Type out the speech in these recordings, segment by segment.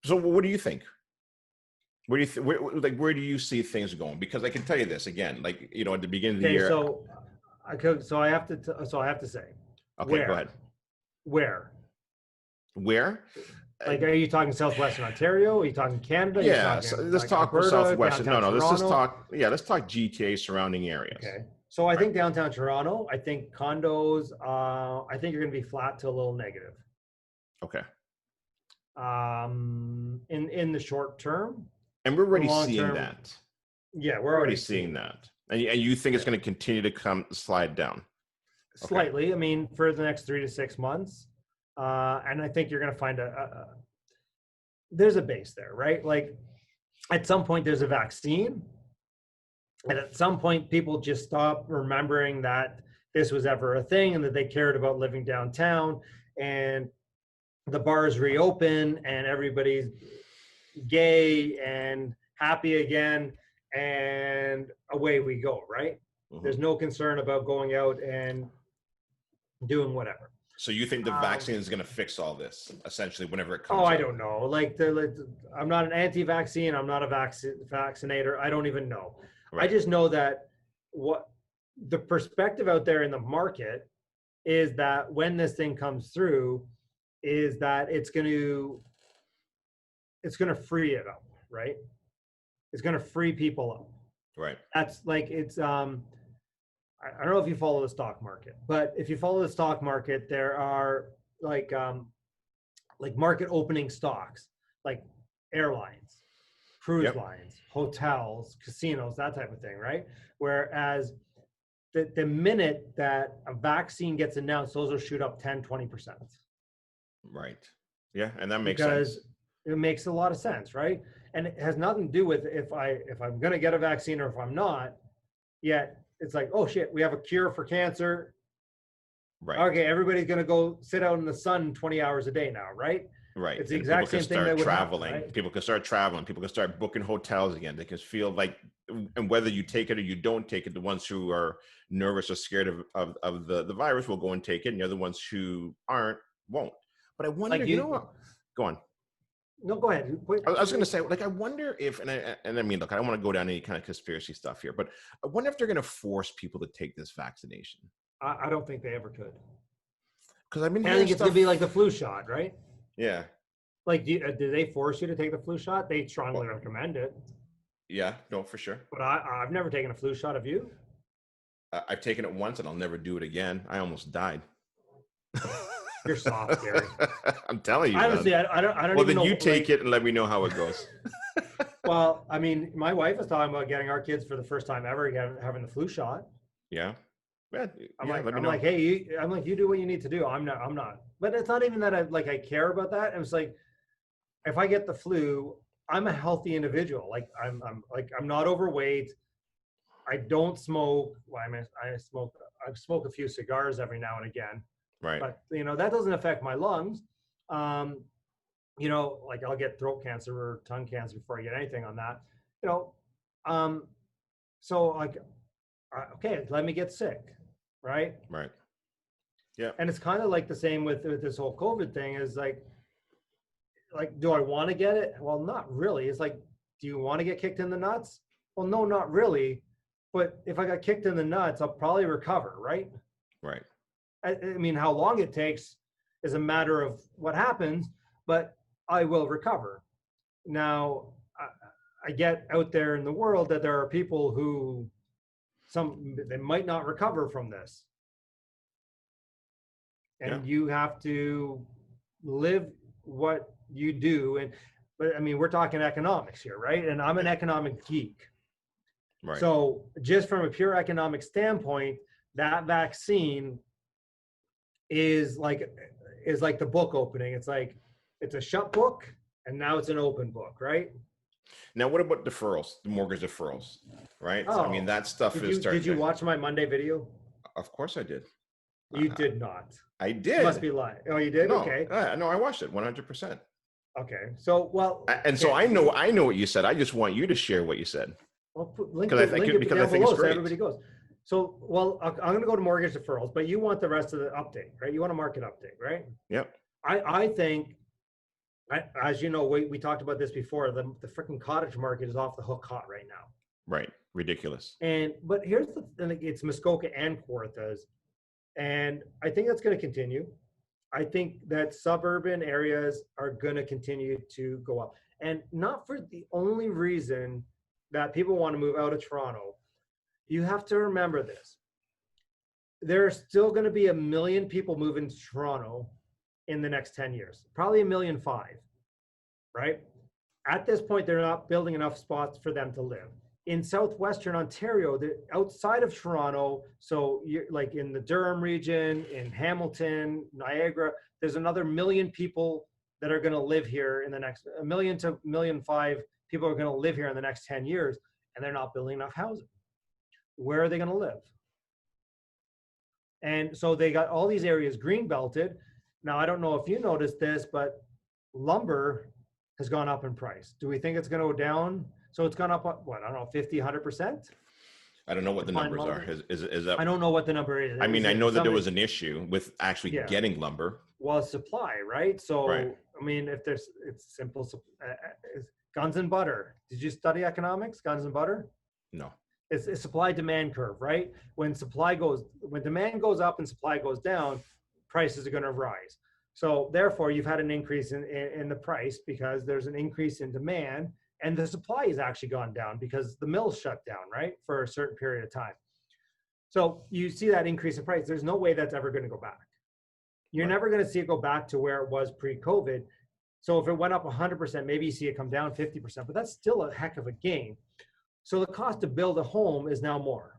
So what do you think? Where do you where do you see things going? Because I can tell you this again, like, you know, at the beginning of the year. So I have to say. Okay, go ahead. Where? Like, are you talking Southwestern Ontario? Are you talking Canada? Yeah, so let's talk Alberta, Southwestern. downtown Let's just Toronto? talk. Yeah, let's talk GTA surrounding areas. Okay. So I think downtown Toronto, I think condos, I think you're going to be flat to a little negative. Okay. In the short term. And we're already seeing that. Yeah, we're already seeing that. And you think it's going to continue to slide down? Slightly. Okay. I mean, for the next 3 to 6 months. And I think you're going to find there's a base there, right? Like, at some point there's a vaccine. And at some point people just stop remembering that this was ever a thing and that they cared about living downtown, and the bars reopen and everybody's gay and happy again, and away we go, right? Mm-hmm. There's no concern about going out and doing whatever. So you think the vaccine is going to fix all this, essentially, whenever it comes out? I don't know. I'm not an anti-vaccine. I'm not a vaccinator. I don't even know. Right. I just know that what the perspective out there in the market is that when this thing comes through, is that it's going to free it up, right? It's going to free people up. Right. That's like, it's, I don't know if you follow the stock market, but if you follow the stock market, there are like market opening stocks, like airlines, cruise lines, hotels, casinos, that type of thing, right? Whereas the minute that a vaccine gets announced, those will shoot up 10, 20%. Right. Yeah, and that makes sense. Because it makes a lot of sense, right? And it has nothing to do with if I'm going to get a vaccine or if I'm not. Yet it's like, oh shit, we have a cure for cancer. Right. Okay, everybody's going to go sit out in the sun 20 hours a day now, right? Right. It's the exact same thing that would traveling. Happen, right? People can start traveling. People can start booking hotels again. They can feel like, and whether you take it or you don't take it, the ones who are nervous or scared of the virus will go and take it, and the other ones who aren't won't. But I wonder, you know what? Go on. No, go ahead. I was going to say, like, I wonder if, and I mean, look, I don't want to go down any kind of conspiracy stuff here, but I wonder if they're going to force people to take this vaccination. I don't think they ever could. Because I think it's going to be like the flu shot, right? Yeah. Like, do they force you to take the flu shot? They strongly recommend it. Yeah, no, for sure. But I've never taken a flu shot. Have you? I've taken it once, and I'll never do it again. I almost died. You're soft, Gary. I'm telling you. Honestly, I don't well, even then you take it and let me know how it goes. Well, I mean, my wife is talking about getting our kids for the first time ever having the flu shot. Yeah. Yeah, I'm like, hey, you do what you need to do. I'm not. But it's not even that I care about that. It's like, if I get the flu, I'm a healthy individual. Like I'm not overweight. I don't smoke. Well, I smoke a few cigars every now and again. Right. But that doesn't affect my lungs. Like I'll get throat cancer or tongue cancer before I get anything on that. So like, okay, let me get sick. Right. Right. Yeah. And it's kind of like the same with this whole COVID thing is like, do I want to get it? Well, not really. It's like, do you want to get kicked in the nuts? Well, no, not really. But if I got kicked in the nuts, I'll probably recover. Right. Right. I mean, how long it takes is a matter of what happens, but I will recover. Now, I get out there in the world that there are people who they might not recover from this. And you have to live what you do. But I mean, we're talking economics here, right? And I'm an economic geek. Right. So just from a pure economic standpoint, that vaccine is like the book opening. It's like, it's a shut book and now it's an open book, right? Now, what about deferrals, the mortgage deferrals, right? Oh, so, I mean, that stuff is starting. Did you watch my Monday video? Of course I did. You did not. I did. You must be lying. Oh, you did? No, okay. No, I watched it 100%. Okay. So, well. So I know what you said. I just want you to share what you said. Well, because I think it's great. So everybody goes. So, well, I'm going to go to mortgage deferrals, but you want the rest of the update, right? You want a market update, right? Yep. I think As you know, we talked about this before. The freaking cottage market is off the hook hot right now. Right. Ridiculous. But here's it's Muskoka and Kawarthas, and I think that's going to continue. I think that suburban areas are going to continue to go up, and not for the only reason that people want to move out of Toronto. You have to remember this. There are still going to be 1 million people moving to Toronto in the next 10 years, probably 1.5 million, right? At this point, they're not building enough spots for them to live. In southwestern Ontario, outside of Toronto, so you're like in the Durham region, in Hamilton, Niagara, there's another 1 million people that are going to live here in the next 1 million to 1.5 million people are going to live here in the next 10 years, and they're not building enough housing. Where are they going to live? And so they got all these areas green belted. Now, I don't know if you noticed this, but lumber has gone up in price. Do we think it's going to go down? So it's gone up, what, I don't know, 50, 100%? I don't know what the numbers are. Is that? I don't know what the number is. I mean, I know that there was an issue with actually getting lumber. Well, supply, right? So, right. I mean, it's simple. Guns and butter. Did you study economics, guns and butter? No. It's a supply demand curve, right? When demand goes up and supply goes down, prices are going to rise. So therefore, you've had an increase in the price because there's an increase in demand, and the supply has actually gone down because the mills shut down, right, for a certain period of time. So you see that increase in price. There's no way that's ever going to go back. You're never going to see it go back to where it was pre-COVID. So if it went up 100%, maybe you see it come down 50%, but that's still a heck of a gain. So the cost to build a home is now more.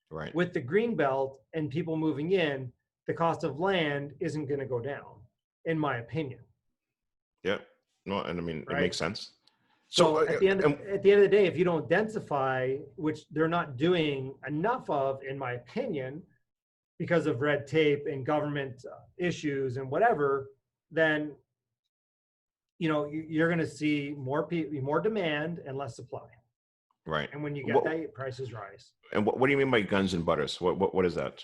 Right. With the green belt and people moving in, the cost of land isn't going to go down, in my opinion. Yeah. No, and I mean, it makes sense. So at the end of the day, if you don't densify, which they're not doing enough of, in my opinion, because of red tape and government issues and whatever, then you're going to see more demand and less supply. Right. And when you get that, prices rise. And what do you mean by guns and butters? What is that?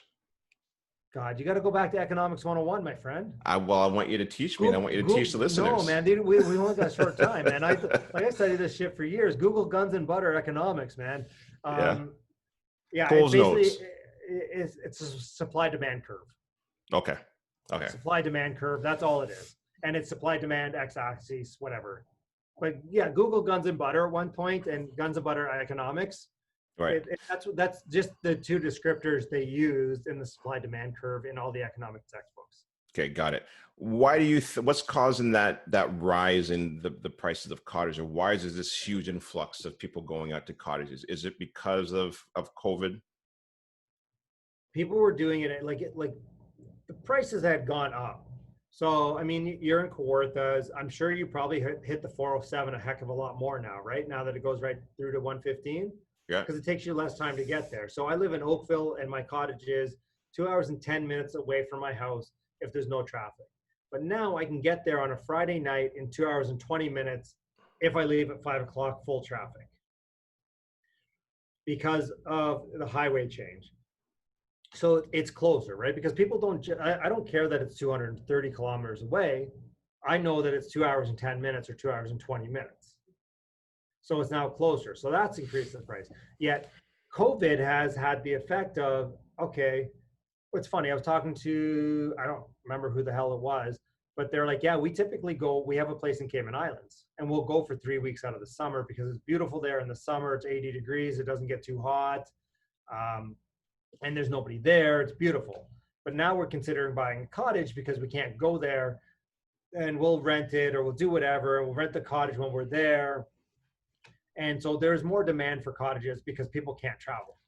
God, you got to go back to economics 101, my friend. I want you to teach me, and I want you to teach the listeners. No, man, dude, we only got a short time, man. I studied this shit for years. Google guns and butter economics, man. Yeah. Cole's notes. It's a supply demand curve. Okay. Supply demand curve. That's all it is, and it's supply demand x-axis, whatever. But yeah, Google guns and butter at one point, and guns and butter economics. Right. That's just the two descriptors they used in the supply demand curve in all the economic textbooks. Okay, got it. Why do you? What's causing that rise in the prices of cottages? Or why is there this huge influx of people going out to cottages? Is it because of COVID? People were doing it like the prices had gone up. So I mean, you're in Kawarthas. I'm sure you probably hit the 407 a heck of a lot more now, right? Now that it goes right through to 115. Yeah. Because it takes you less time to get there. So I live in Oakville, and my cottage is 2 hours and 10 minutes away from my house if there's no traffic. But now I can get there on a Friday night in 2 hours and 20 minutes if I leave at 5 o'clock full traffic because of the highway change. So it's closer, right? Because people I don't care that it's 230 kilometers away. I know that it's 2 hours and 10 minutes or 2 hours and 20 minutes. So it's now closer. So that's increased the price. Yet COVID has had the effect of, okay, it's funny. I was talking to, I don't remember who the hell it was, but they're like, yeah, we have a place in Cayman Islands, and we'll go for 3 weeks out of the summer because it's beautiful there in the summer. It's 80 degrees. It doesn't get too hot. And there's nobody there. It's beautiful. But now we're considering buying a cottage because we can't go there, and we'll rent it or we'll do whatever. We'll rent the cottage when we're there. And so there's more demand for cottages because people can't travel.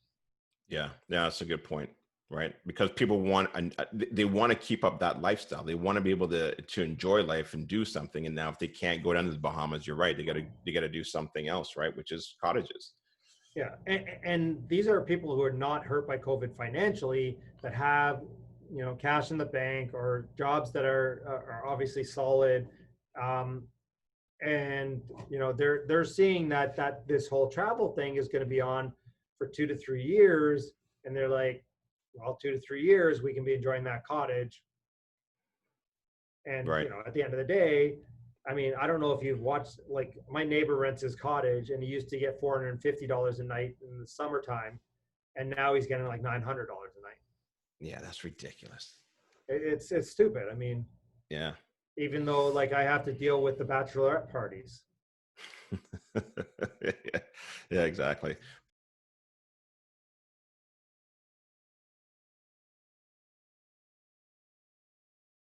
Yeah, that's a good point, right? Because people want to keep up that lifestyle. They want to be able to enjoy life and do something. And now if they can't go down to the Bahamas, you're right. They got to do something else, right? Which is cottages. Yeah, and these are people who are not hurt by COVID financially, that have cash in the bank or jobs that are obviously solid. And they're seeing that this whole travel thing is going to be on for 2 to 3 years, and they're like, well, 2 to 3 years we can be enjoying that cottage, and right. At the end of the day, I mean, I don't know if you've watched, like my neighbor rents his cottage and he used to get $450 a night in the summertime, and now he's getting like $900 a night. Yeah, that's ridiculous. It's stupid. I mean, Yeah. even though like I have to deal with the bachelorette parties. Yeah, exactly.